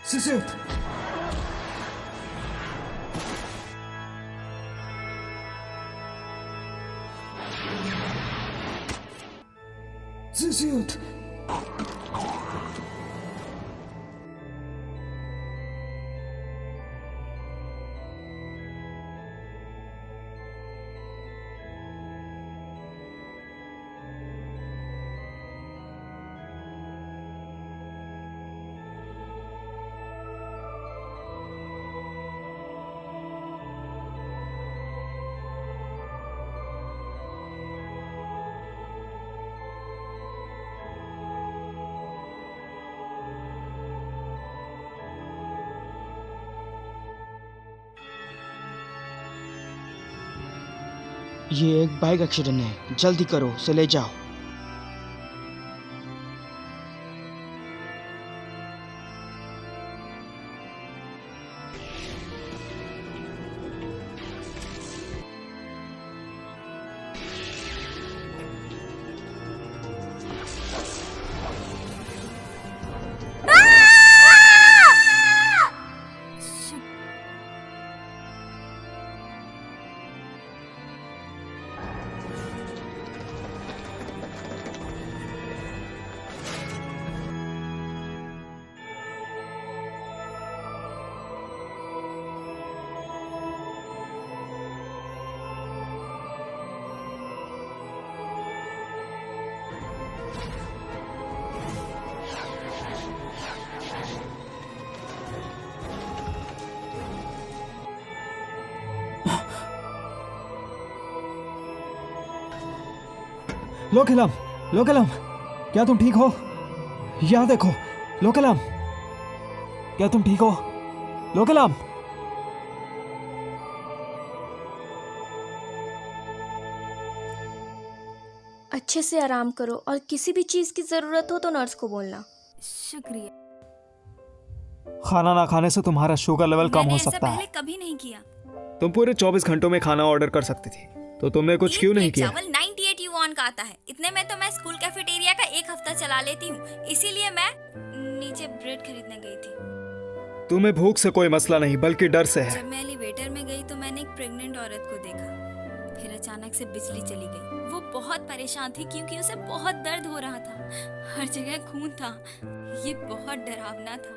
Zizut! Zizut! ये एक bike accident है, जल्दी करो, उसे ले जाओ। लोकेलम, लोकेलम, क्या तुम ठीक हो? यहाँ देखो, लोकेलम, क्या तुम ठीक हो? लोकेलम। अच्छे से आराम करो और किसी भी चीज की जरूरत हो तो नर्स को बोलना। शुक्रिया। खाना ना खाने से तुम्हारा शुगर लेवल कम हो सकता है। पहले कभी नहीं किया। तुम पूरे 24 घंटों में खाना ऑर्डर कर सकती थी, तो तुमने कुछ क्यों नहीं किया? चावल 98 युआन का आता है, इतने में तो मैं स्कूल कैफेटेरिया का एक हफ्ता चला लेती हूँ, इसीलिए मैं नीचे ब्रेड खरीदने गई थी। तुम्हें भूख से कोई मसला नहीं, बल्कि डर से है। जब मैं एलिवेटर में गई तो मैंने एक प्रेग्नेंट औरत को देखा, फिर अचानक से बिजली चली गई। वो बहुत परेशान थी क्योंकि उसे बहुत दर्द हो रहा था, हर जगह खून था। ये बहुत डरावना था,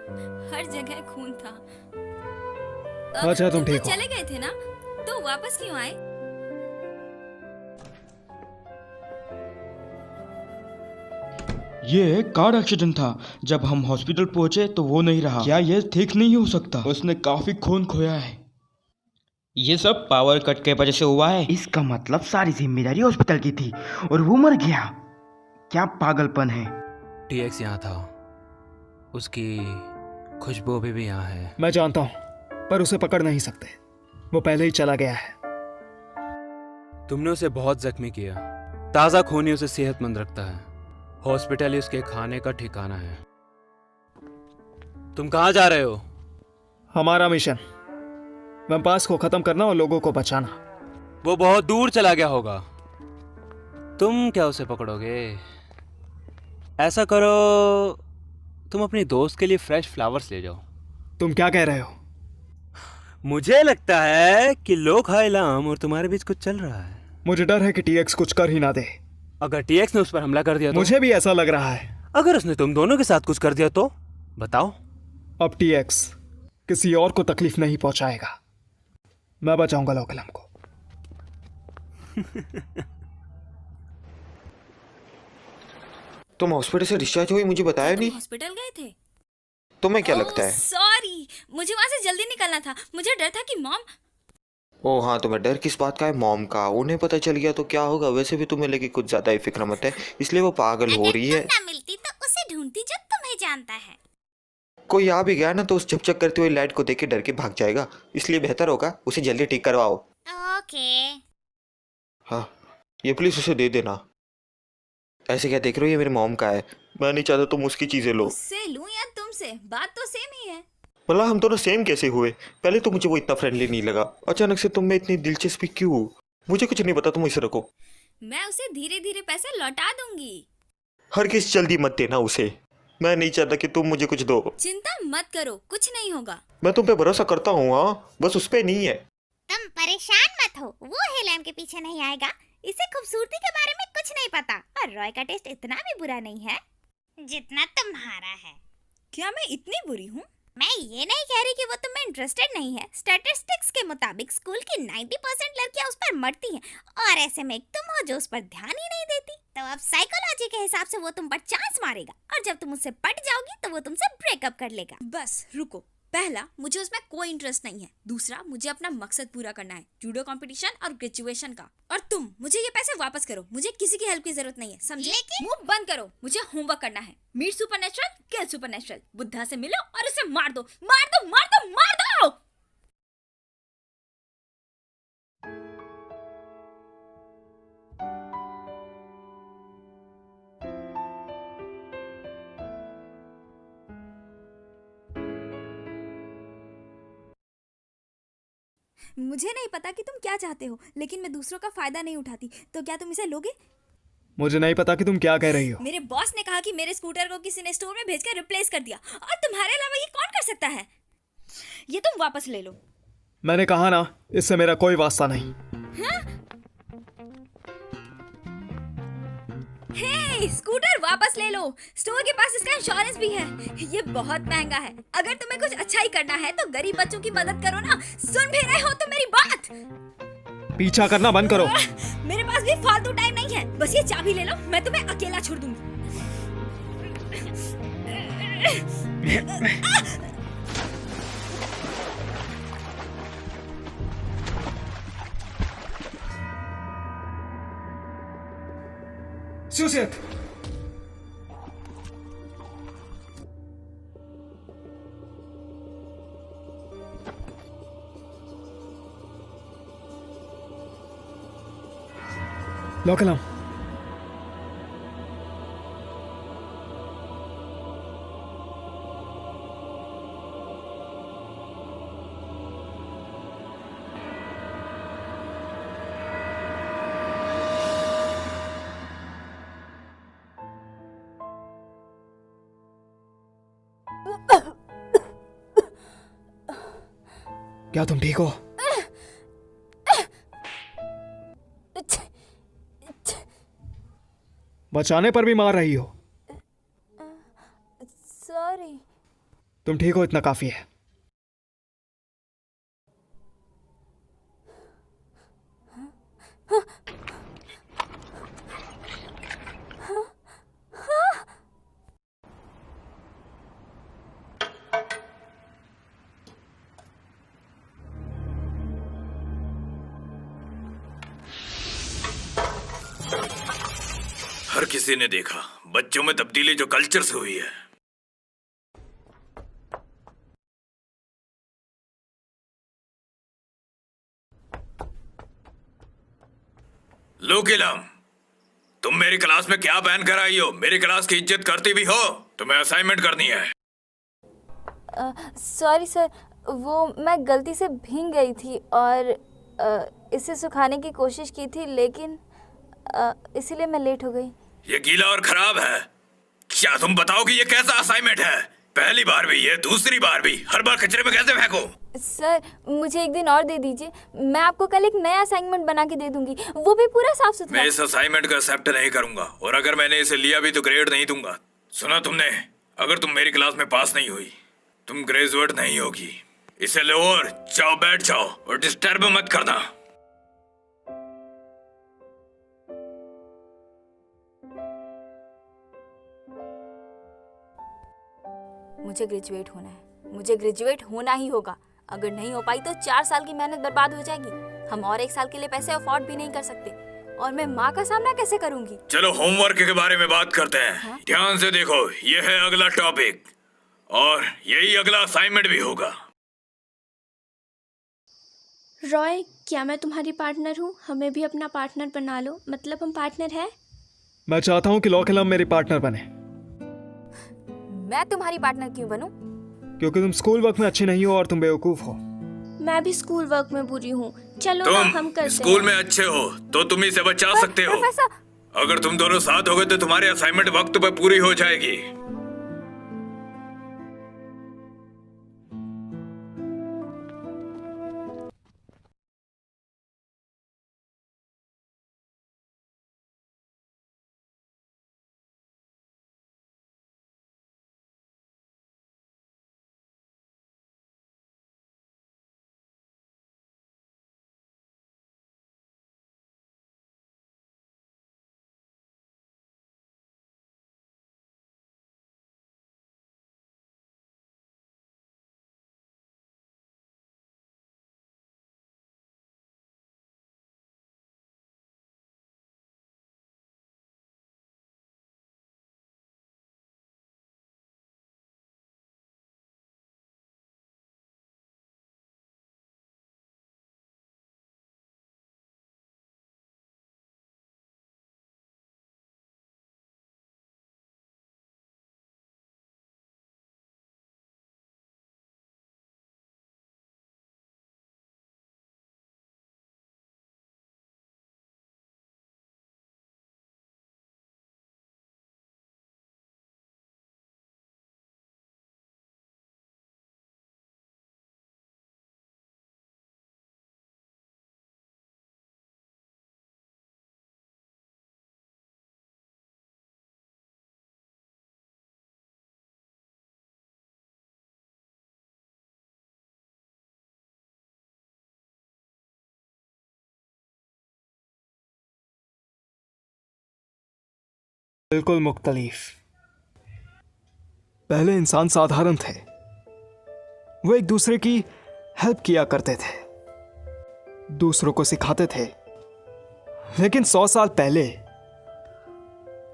हर जगह खून था। अच्छा, तुम ठीक हो? चले गए थे ना, तो वापस क्यों आए? ये एक कार एक्सीडेंट था। जब हम हॉस्पिटल पहुंचे तो वो नहीं रहा। क्या ये ठीक नहीं हो सकता? उसने काफी खून खोया है। ये सब पावर कट के वजह से हुआ है। इसका मतलब सारी जिम्मेदारी हॉस्पिटल की थी और वो मर गया। क्या पागलपन है। टीएक्स यहाँ था, उसकी खुशबू भी यहाँ है। मैं जानता हूँ, पर उसे पकड़ नहीं सकते, वो पहले ही चला गया है। तुमने उसे बहुत जख्मी किया। ताज़ा खून ही उसे सेहतमंद रखता है। हॉस्पिटल ही उसके खाने का ठिकाना है। तुम कहाँ जा रहे हो? हमारा मिशन वैम्पायर्स को खत्म करना और लोगों को बचाना। वो बहुत दूर चला गया होगा, तुम क्या उसे पकड़ोगे? ऐसा करो, तुम अपनी दोस्त के लिए फ्रेश फ्लावर्स ले जाओ। तुम क्या कह रहे हो? मुझे लगता है कि लोग हाइलाम और तुम्हारे बीच कुछ चल रहा है। मुझे डर है कि टीएक्स कुछ कर ही ना दे। अगर टीएक्स ने उस पर हमला कर दिया तो? मुझे भी ऐसा लग रहा है। अगर उसने तुम दोनों के साथ कुछ कर दिया तो? बताओ। अब टीएक्स किसी और को तकलीफ नहीं पहुंचाएगा। मैं बचाऊंगा लोकेलम को। तुम हॉस्पिटल से डिस्चार्ज हुई, मुझे बताया नहीं? हॉस्पिटल गए थे? तुम्हें क्या लगता है? सॉरी, मुझे वहां से जल्दी निकलना था। मुझे डर था कि मॉम। ओह हाँ, तुम्हें डर किस बात का है? मॉम का। उन्हें पता चल गया तो क्या होगा? वैसे भी तुम्हें लगी कुछ ज्यादा ही फिक्र मत है, इसलिए वो पागल हो रही है। ना मिलती तो उसे ढूंढती जो तुम्हें जानता है। कोई आ भी गया ना तो उस झकझक करती हुई लाइट को देख के डर के भाग जाएगा, इसलिए बेहतर होगा उसे जल्दी ठीक करवाओ। ओके। हाँ, ये प्लीज उसे दे देना। ऐसे क्या देख रहे हो? ये मेरे मॉम का है, मैं नहीं चाहता तुम उसकी चीजें लो। उससे लूं या तुमसे? बात तो सेम ही है। भला हम दोनों सेम कैसे हुए? पहले तो मुझे वो इतना फ्रेंडली नहीं लगा, अचानक से तुम में इतनी दिलचस्पी क्यों? मुझे कुछ नहीं पता, तुम इसे रखो। मैं उसे धीरे धीरे पैसे लौटा दूंगी। हरगिज जल्दी मत देना उसे। मैं नहीं चाहता कि तुम मुझे कुछ दो। चिंता मत करो, कुछ नहीं होगा। मैं तुम पे भरोसा करता हूँ, हाँ, बस उस पे नहीं है। तुम परेशान मत हो, वो हेलेम के पीछे नहीं आएगा। इसे खूबसूरती के बारे में कुछ नहीं पता और रॉय का टेस्ट इतना भी बुरा नहीं है जितना तुम्हारा है। क्या मैं इतनी बुरी हूँ? मैं ये नहीं कह रही कि वो तुम में इंटरेस्टेड नहीं है। स्टैटिस्टिक्स के मुताबिक स्कूल की 90% लड़कियां उस पर मरती हैं और ऐसे में एक तुम हो जो उस पर ध्यान ही नहीं देती। तो अब साइकोलॉजी के हिसाब से वो तुम पर चांस मारेगा और जब तुम उससे पट जाओगी तो वो तुमसे ब्रेकअप कर लेगा। बस रुको, पहला, मुझे उसमें कोई इंटरेस्ट नहीं है। दूसरा, मुझे अपना मकसद पूरा करना है, जूडो कंपटीशन और ग्रेजुएशन का। और तुम मुझे ये पैसे वापस करो, मुझे किसी की हेल्प की जरूरत नहीं है, समझे? मुंह बंद करो, मुझे होमवर्क करना है। मीट सुपरनेचुरल, किल सुपरनेचुरल। बुद्धा से मिलो और उसे मार दो, मार दो, मार दो, मार दो। मुझे नहीं पता कि तुम क्या चाहते हो, लेकिन मैं दूसरों का फायदा नहीं उठाती। तो क्या तुम इसे लोगे? मुझे नहीं पता कि तुम क्या कह रही हो। मेरे बॉस ने कहा कि मेरे स्कूटर को किसी ने स्टोर में भेजकर रिप्लेस कर दिया, और तुम्हारे अलावा ये कौन कर सकता है? ये तुम वापस ले लो। मैंने कहा ना, इससे मेरा कोई वास्ता नहीं। हे, स्कूटर वापस ले लो। स्टोर के पास इसका इंश्योरेंस भी है। ये बहुत महंगा है। अगर तुम्हें कुछ अच्छा ही करना है तो गरीब बच्चों की मदद करो ना। सुन भी रहे हो तुम मेरी बात? पीछा करना बंद करो। मेरे पास भी फालतू टाइम नहीं है। बस ये चाबी ले लो, मैं तुम्हें अकेला छोड़ दूंगी। सुसित, लो कलम। क्या तुम ठीक हो? बचाने पर भी मार रही हो। सॉरी। तुम ठीक हो, इतना काफी है। हर किसी ने देखा बच्चों में तब्दीली जो कल्चर से हुई है। लो किलम, तुम मेरी क्लास में क्या पहन कर आई हो? मेरी क्लास की इज्जत करती भी हो? तुम्हें असाइनमेंट करनी है। सॉरी सर, वो मैं गलती से भीग गई थी और इसे सुखाने की कोशिश की थी, लेकिन इसीलिए मैं लेट हो गई। ये गीला और खराब है। क्या तुम बताओ कि ये कैसा असाइनमेंट है? पहली बार भी ये, दूसरी बार भी, हर बार कचरे में कैसे फेंको? सर, मुझे एक दिन और दे दीजिए, मैं आपको कल एक नया असाइनमेंट बना के दे दूंगी, वो भी पूरा साफ सुथरा। मैं इस असाइनमेंट को एक्सेप्ट नहीं करूंगा, और अगर मैंने इसे लिया भी तो ग्रेड नहीं दूंगा। सुना तुमने? अगर तुम मेरी क्लास में पास नहीं हुई, तुम ग्रेजुएट नहीं होगी। इसे लो और जाओ, बैठ जाओ और डिस्टर्ब मत करना। मुझे ग्रेजुएट होना है, मुझे ग्रेजुएट होना ही होगा। अगर नहीं हो पाई तो 4 साल की मेहनत बर्बाद हो जाएगी। हम और 1 साल के लिए पैसे अफोर्ड भी नहीं कर सकते, और मैं माँ का सामना कैसे करूंगी? चलो होमवर्क के बारे में बात करते हैं। ध्यान से देखो, ये है अगला टॉपिक और यही अगला असाइनमेंट भी होगा। रॉय, क्या मैं तुम्हारी पार्टनर हूँ? हमें भी अपना पार्टनर बना लो, मतलब हम पार्टनर हैं। मैं चाहता हूँ कि लोकेलम मेरी पार्टनर बने। मैं तुम्हारी पार्टनर क्यों बनूं? क्योंकि तुम स्कूल वर्क में अच्छी नहीं हो और तुम बेवकूफ हो। मैं भी स्कूल वर्क में बुरी हूँ। चलो ना हम तुम करते स्कूल हैं। में अच्छे हो तो तुम इसे बचा सकते हो। प्रोफेसर, अगर तुम दोनों साथ होगे तो तुम्हारी असाइनमेंट वक्त पर पूरी हो जाएगी। बिल्कुल मुख्तलिफ। पहले इंसान साधारण थे, वो एक दूसरे की हेल्प किया करते थे, दूसरों को सिखाते थे। लेकिन 100 साल पहले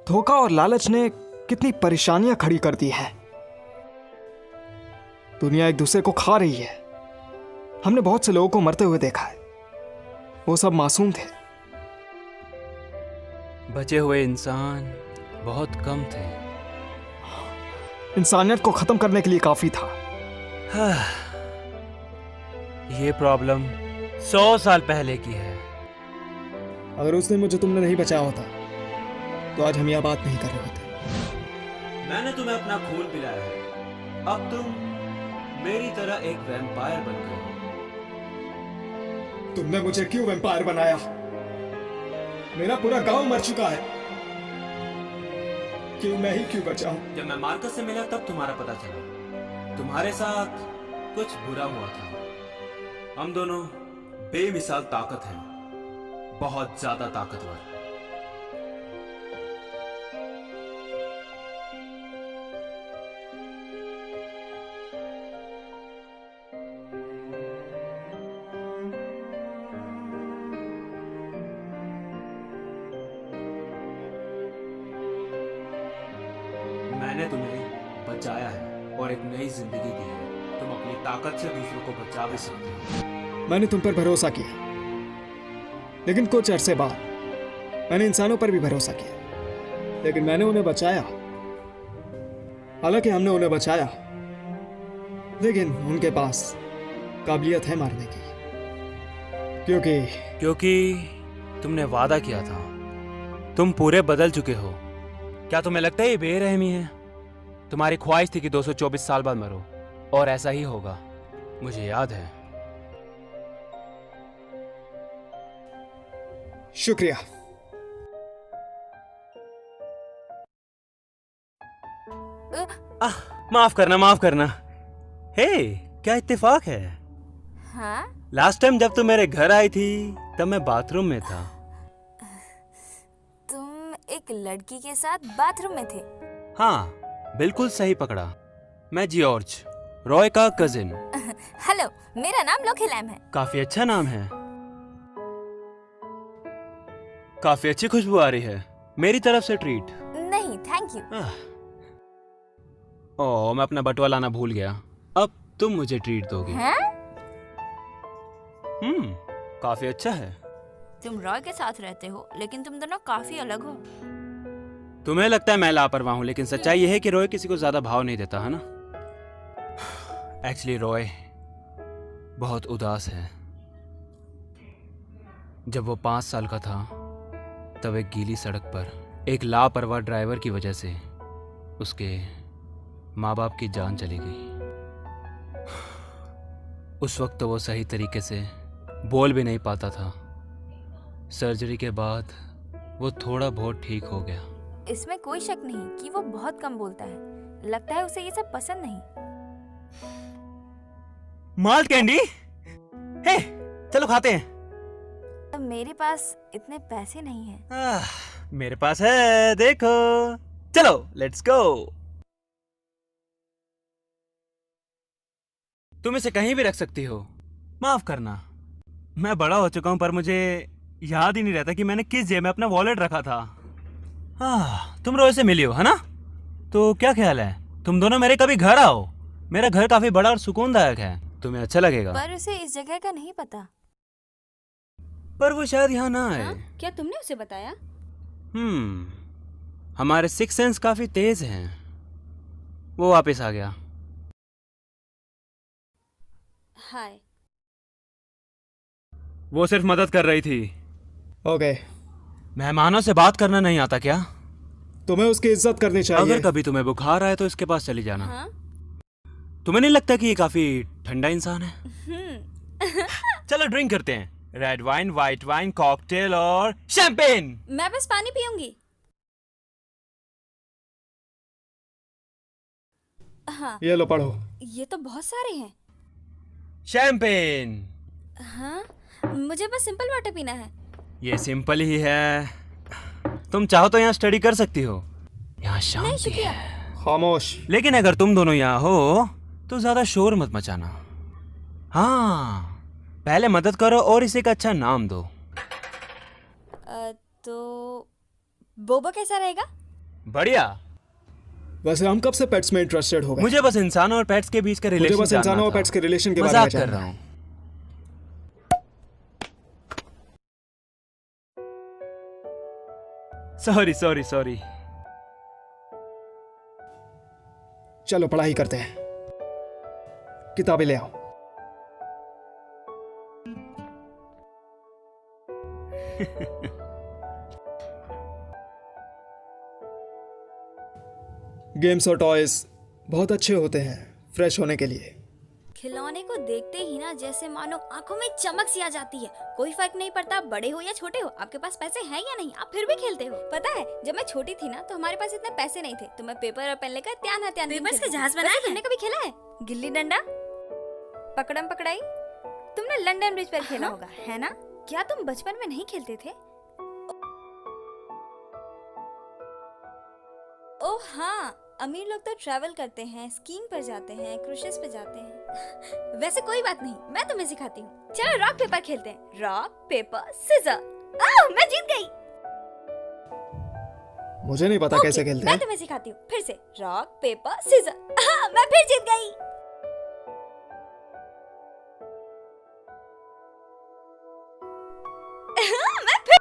धोखा और लालच ने कितनी परेशानियां खड़ी कर दी हैं। दुनिया एक दूसरे को खा रही है। हमने बहुत से लोगों को मरते हुए देखा है, वो सब मासूम थे। बचे हुए इंसान बहुत कम थे। इंसानियत को खत्म करने के लिए काफी था। ये प्रॉब्लम 100 साल पहले की है। अगर उस दिन मुझे तुमने नहीं बचाया होता तो आज हम यह बात नहीं कर रहे होते। मैंने तुम्हें अपना खून पिलाया है, अब तुम मेरी तरह एक वैम्पायर बन गए हो। तुमने मुझे क्यों वैम्पायर बनाया? मेरा पूरा गांव मर चुका है, क्यों मैं ही क्यों बचा हूं? जब मैं मार्कस से मिला तब तुम्हारा पता चला तुम्हारे साथ कुछ बुरा हुआ था। हम दोनों बेमिसाल ताकत हैं, बहुत ज्यादा ताकतवर। मैंने तुम्हें बचाया है और एक नई जिंदगी दी है। तुम अपनी ताकत से दूसरों को बचा भी सकते हो। मैंने तुम पर भरोसा किया, लेकिन कुछ अरसे बाद मैंने इंसानों पर भी भरोसा किया, लेकिन मैंने उन्हें बचाया। हालांकि हमने उन्हें बचाया, लेकिन उनके पास काबिलियत है मारने की, क्योंकि तुमने वादा किया था। तुम पूरे बदल चुके हो। क्या तुम्हें लगता है ये बेरहमी है? तुम्हारी ख्वाहिश थी कि 224 साल बाद मरो, और ऐसा ही होगा। मुझे याद है। शुक्रिया। माफ करना, माफ करना। हे, क्या इत्तेफाक है। हाँ? लास्ट टाइम जब तुम मेरे घर आई थी तब मैं बाथरूम में था। तुम एक लड़की के साथ बाथरूम में थे? हाँ, बिल्कुल सही पकड़ा। मैं जॉर्ज, रॉय का कजिन। हेलो, मेरा नाम लोकेलैम है। काफी अच्छा नाम है। काफी अच्छी खुशबू आ रही है। मेरी तरफ से ट्रीट। नहीं, थैंक यू। ओह, मैं अपना बटुआ लाना भूल गया। अब तुम मुझे ट्रीट दोगे। हैं? काफी अच्छा है। तुम रॉय के साथ रहते हो, लेकिन तुम दोनों काफी अलग हो। तुम्हें लगता है मैं लापरवाह हूं, लेकिन सच्चाई यह है कि रॉय किसी को ज्यादा भाव नहीं देता, है ना? एक्चुअली रॉय बहुत उदास है। जब वो 5 साल का था तब एक गीली सड़क पर एक लापरवाह ड्राइवर की वजह से उसके माँ बाप की जान चली गई। उस वक्त तो वो सही तरीके से बोल भी नहीं पाता था। सर्जरी के बाद वो थोड़ा बहुत ठीक हो गया। इसमें कोई शक नहीं कि वो बहुत कम बोलता है। लगता है उसे ये सब पसंद नहीं। माल्ट कैंडी, हे चलो खाते हैं। अब मेरे पास इतने पैसे नहीं हैं। मेरे पास है, देखो। चलो लेट्स गो। तुम इसे कहीं भी रख सकती हो। माफ करना, मैं बड़ा हो चुका हूं, पर मुझे याद ही नहीं रहता कि मैंने किस जेब में अपना वॉलेट रखा था। तुम रोज से मिली हो, है ना? तो क्या ख्याल है तुम दोनों मेरे कभी घर आओ। मेरा घर काफी बड़ा और सुकूनदायक है, तुम्हें अच्छा लगेगा। पर उसे इस जगह का नहीं पता। पर वो शायद यहाँ ना आए। क्या तुमने उसे बताया? हमारे सिक्स सेंस काफी तेज हैं। वो वापस आ गया। हाय। वो सिर्फ मदद कर रही थी। ओके, मेहमानों से बात करना नहीं आता क्या? तुम्हें उसकी इज्जत करनी चाहिए। अगर कभी तुम्हें बुखार आए तो इसके पास चली जाना। हाँ? तुम्हें नहीं लगता कि ये काफी ठंडा इंसान है? चलो ड्रिंक करते हैं। Red wine, white wine, cocktail और शैंपेन। मैं बस पानी पीऊंगी। हाँ, ये लो पढ़ो। ये तो बहुत सारे हैं। शैंपेन। हाँ, मुझे बस सिंपल वाटर पीना है। ये सिंपल ही है। तुम चाहो तो यहाँ स्टडी कर सकती हो। यहाँ शांति शुक्रिया। है। खामोश। लेकिन अगर तुम दोनों यहाँ हो तो ज्यादा शोर मत मचाना। हाँ, पहले मदद करो और इसे एक अच्छा नाम दो। तो बोबो कैसा रहेगा? बढ़िया। वैसे हम कब से पेट्स में इंटरेस्टेड हो गए? मुझे बस इंसानों और पेट्स के बीच का मुझे रिलेशन बस इंसानों और पेट्स के रिलेशन के बारे में मजाक कर जानना रहा है। हूँ। Sorry sorry sorry. चलो पढ़ाई करते हैं। किताबें ले आओ। गेम्स और टॉयज बहुत अच्छे होते हैं फ्रेश होने के लिए। खिलौने को देखते ही ना जैसे मानो आंखों में चमक सी आ जाती है। कोई फर्क नहीं पड़ता बड़े हो या छोटे हो, आपके पास पैसे हैं या नहीं, आप फिर भी खेलते हो। पता है जब मैं छोटी थी ना तो हमारे पास इतने पैसे नहीं थे, तो मैं पेपर और पेन लेकर त्यान पेपर्स के जहाज बनाए। तुमने कभी खेला है गिल्ली डंडा, पकड़म पकड़ाई? तुमने लंदन ब्रिज पर खेला होगा, है ना? क्या तुम बचपन में नहीं खेलते थे? ओह हाँ, अमीर लोग तो ट्रैवल करते हैं, स्कीइंग पर जाते हैं, क्रूजेस पे जाते हैं। वैसे कोई बात नहीं, मैं तुम्हें सिखाती हूँ। चलो रॉक पेपर खेलते हैं। Rock paper scissor. मैं जीत गई। मुझे नहीं पता कैसे खेलते मैं हैं। तुम्हें सिखाती हूँ। फिर से रॉक पेपर सीजर। मैं फिर जीत गई। मैं फिर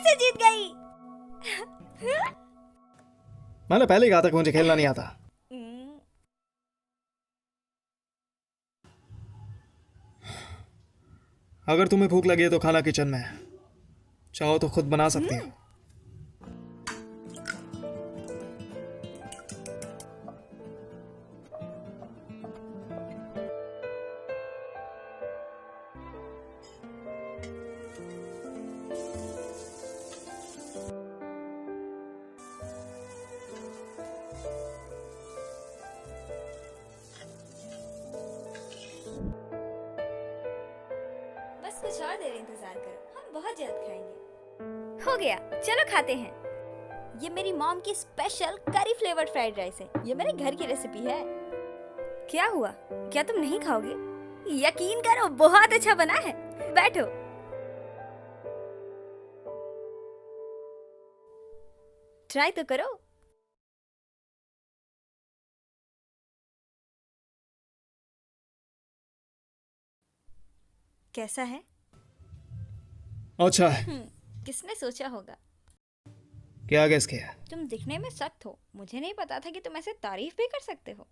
से जीत गई। मैंने पहले ही कहा था कि मुझे खेलना नहीं आता। अगर तुम्हें भूख लगी है तो खाना किचन में है, चाहो तो खुद बना सकती हो। बस कुछ और देर इंतजार करो, हम बहुत जल्द खाएंगे। हो गया, चलो खाते हैं। ये मेरी मॉम की स्पेशल करी फ्लेवर्ड फ्राइड राइस है। ये मेरे घर की रेसिपी है। क्या हुआ, क्या तुम नहीं खाओगे? यकीन करो बहुत अच्छा बना है। बैठो। ट्राई तो करो। कैसा है? अच्छा है। किसने सोचा होगा? क्या गेस किया? तुम दिखने में सख्त हो, मुझे नहीं पता था कि तुम ऐसे तारीफ भी कर सकते हो।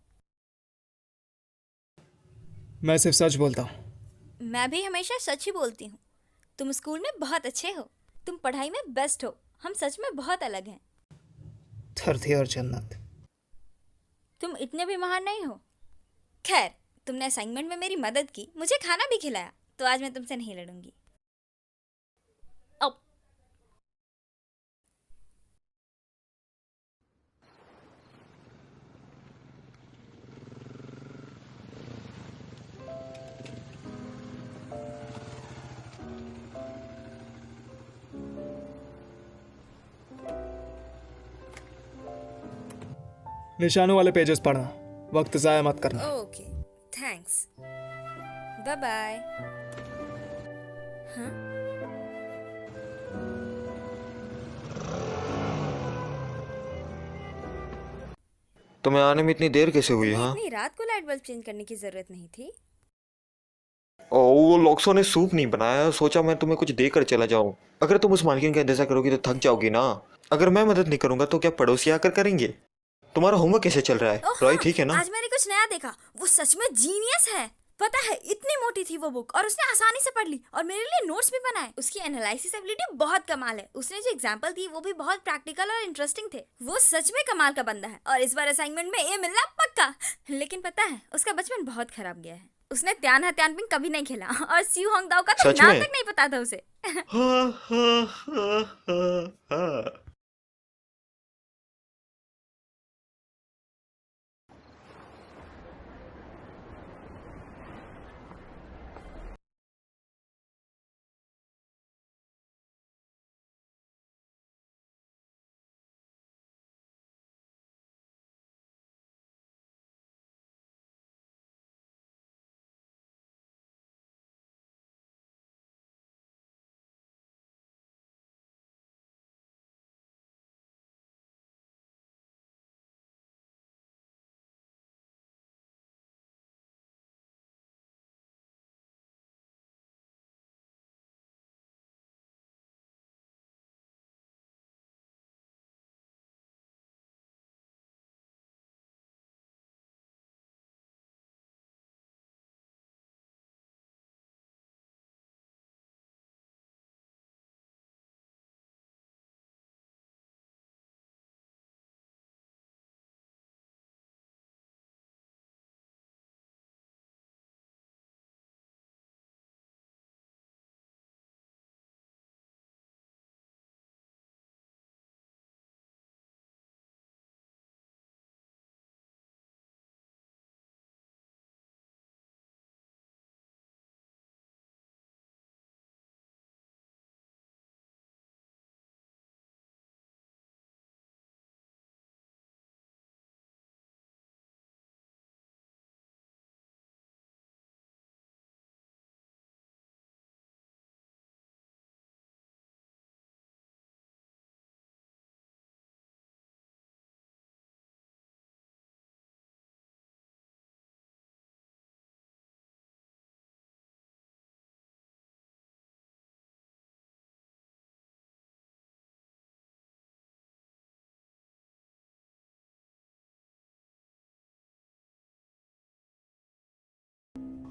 मैं सिर्फ सच बोलता हूँ। मैं भी हमेशा सच ही बोलती हूँ। तुम स्कूल में बहुत अच्छे हो, तुम पढ़ाई में बेस्ट हो, हम सच में बहुत अलग हैं। धरती और जन्नत। तुम इतने भी महान नहीं हो। खैर, तुमने असाइनमेंट में मेरी मदद की, मुझे खाना भी खिलाया, तो आज मैं तुमसे नहीं लड़ूंगी। अब निशानों वाले पेजेस पढ़ना, वक्त जाया मत करना। Okay, thanks, bye bye. हाँ, तुम्हें आने में इतनी देर कैसे हुई? हाँ, इतनी रात को लाइट बल्ब चेंज करने की जरूरत नहीं थी। ओ वो लोक्सो ने सूप नहीं बनाया, सोचा मैं तुम्हें कुछ देकर चला जाऊं। अगर तुम उस मालकिन का इंतजार करोगी तो थक जाओगी ना। अगर मैं मदद नहीं करूंगा तो क्या पड़ोसी आकर करेंगे? तुम्हारा होमवर्क कैसे चल रहा है? ओह रॉय हाँ, ठीक है ना? आज मैंने कुछ नया देखा, वो सच में जीनियस है। पता है, इतनी मोटी थी वो बुक और उसने आसानी से पढ़ ली और मेरे लिए नोट्स भी बनाए। उसकी एनालिसिस एबिलिटी बहुत कमाल है। उसने जो एग्जांपल दी वो भी बहुत प्रैक्टिकल और इंटरेस्टिंग थे। वो सच में कमाल का बंदा है और इस बार असाइनमेंट में ए मिलना पक्का। लेकिन पता है, उसका बचपन बहुत खराब गया है। उसने त्यान हत्यानपिंग कभी नहीं खेला और स्यू होंगदाओ का तो सच नाम में? तक नहीं पता था उसे। हाँ, हाँ, हाँ, हाँ, हाँ।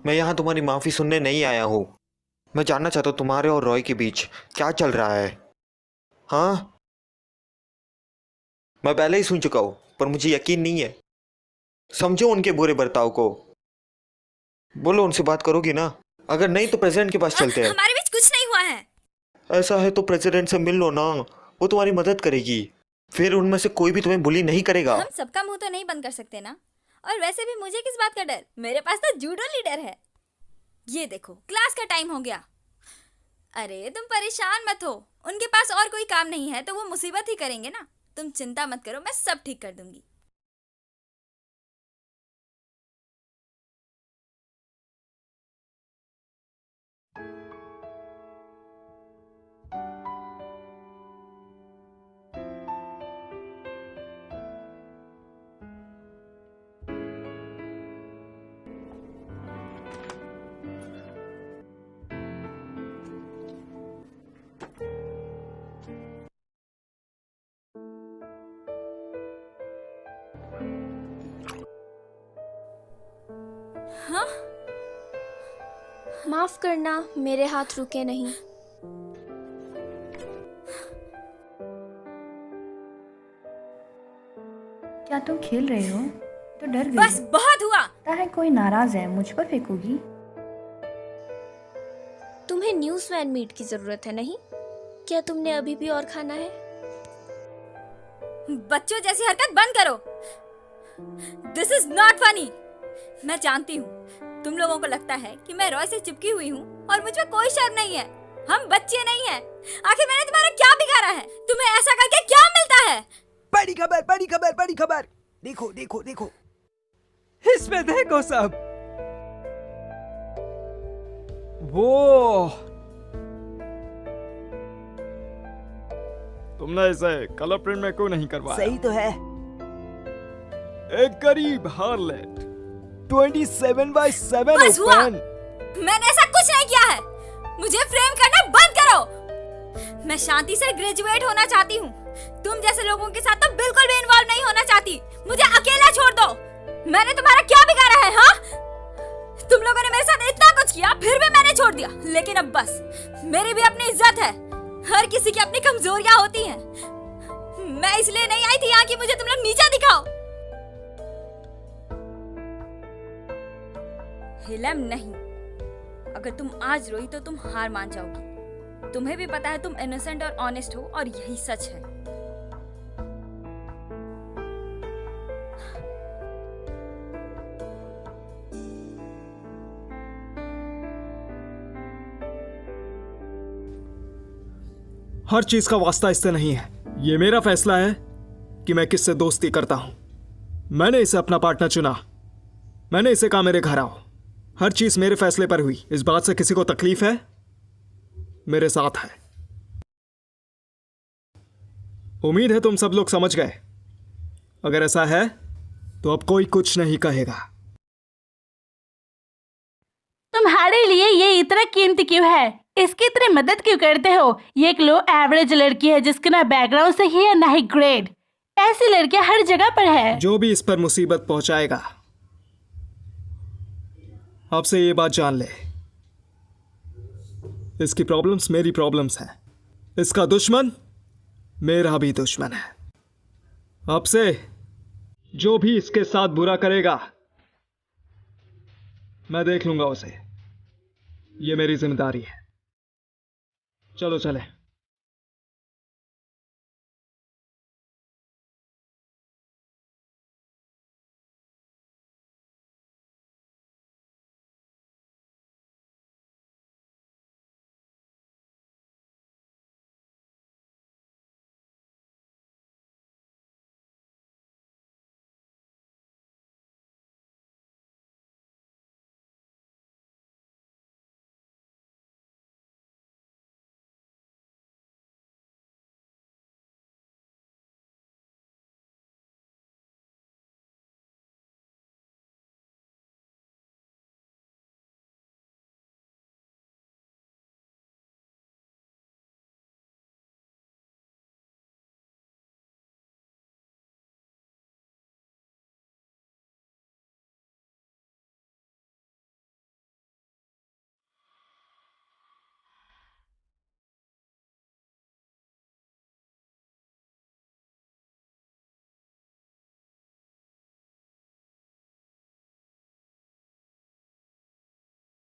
मैं यहाँ तुम्हारी माफी सुनने नहीं आया हूँ। मैं जानना चाहता हूँ तुम्हारे और रॉय के बीच क्या चल रहा है। हाँ, मैं पहले ही सुन चुका हूँ पर मुझे यकीन नहीं है। समझो उनके बुरे बर्ताव को। बोलो, उनसे बात करोगी ना? अगर नहीं तो प्रेसिडेंट के पास चलते हैं। हमारे बीच कुछ नहीं हुआ है। ऐसा है तो प्रेसिडेंट से मिल लो ना, वो तुम्हारी मदद करेगी। फिर उनमें से कोई भी तुम्हें बुली नहीं करेगा। हम सबका मुंह तो नहीं बंद कर सकते ना। और वैसे भी मुझे किस बात का डर, मेरे पास तो जूडो लीडर है। ये देखो, क्लास का टाइम हो गया। अरे तुम परेशान मत हो, उनके पास और कोई काम नहीं है तो वो मुसीबत ही करेंगे ना। तुम चिंता मत करो, मैं सब ठीक कर दूंगी। हाँ? माफ करना, मेरे हाथ रुके नहीं। क्या तुम खेल रहे हो? तो डर गई बस बहुत हुआ। लगता है कोई नाराज है, मुझ पर फेंकोगी? तुम्हें न्यूज़मैन मीट की जरूरत है नहीं? क्या तुमने अभी भी और खाना है? बच्चों जैसी हरकत बंद करो। This is not funny. मैं जानती हूँ तुम लोगों को लगता है कि मैं रॉय से चिपकी हुई हूँ और मुझ में कोई शर्म नहीं है। हम बच्चे नहीं हैं। आखिर मैंने तुम्हारा क्या बिगाड़ा है? तुम्हें ऐसा करके क्या मिलता है? बड़ी खबर, बड़ी खबर, बड़ी खबर। देखो देखो देखो, इसमें देखो सब। वो तुमने इसे कलर प्रिंट में क्यों नहीं करवाया? सही तो है। एक गरीब हार्लेट 27/7 बस हुआ। ओपन। मैंने ऐसा कुछ नहीं किया है। मुझे फ्रेम करना बंद करो। मैं शांति से ग्रेजुएट होना चाहती हूँ। तुम जैसे लोगों के साथ तो बिल्कुल भी इन्वॉल्व नहीं होना चाहती। मुझे अकेला छोड़ दो। मैंने तुम्हारा क्या बिगाड़ा है? हाँ, तुम लोगों ने मेरे साथ इतना कुछ किया, फिर भी मैंने छोड़ दिया। लेकिन अब बस, मेरी भी अपनी इज्जत है। हर किसी की अपनी कमजोरियां होती हैं। मैं इसलिए नहीं आई थी यहाँ कि मुझे तुम लोग नीचा दिखाओ। हिलम नहीं। अगर तुम आज रोई तो तुम हार मान जाओगी। तुम्हें भी पता है तुम इनोसेंट और ऑनेस्ट हो, और यही सच है। हर चीज का वास्ता इससे नहीं है। ये मेरा फैसला है कि मैं किससे दोस्ती करता हूं। मैंने इसे अपना पार्टनर चुना। मैंने इसे कहा मेरे घर आओ। हर चीज मेरे फैसले पर हुई। इस बात से किसी को तकलीफ है? मेरे साथ है। उम्मीद है तुम सब लोग समझ गए। अगर ऐसा है तो अब कोई कुछ नहीं कहेगा। तुम्हारे लिए ये इतना कीमती क्यों है? इसकी इतनी मदद क्यों करते हो? ये एक लो एवरेज लड़की है जिसके ना बैकग्राउंड सही है ना ही ग्रेड। ऐसी लड़कियां हर जगह पर है। जो भी इस पर मुसीबत पहुंचाएगा, आपसे ये बात जान ले, इसकी प्रॉब्लम्स मेरी प्रॉब्लम्स हैं। इसका दुश्मन मेरा भी दुश्मन है। आपसे जो भी इसके साथ बुरा करेगा, मैं देख लूंगा उसे। ये मेरी जिम्मेदारी है। चलो चले।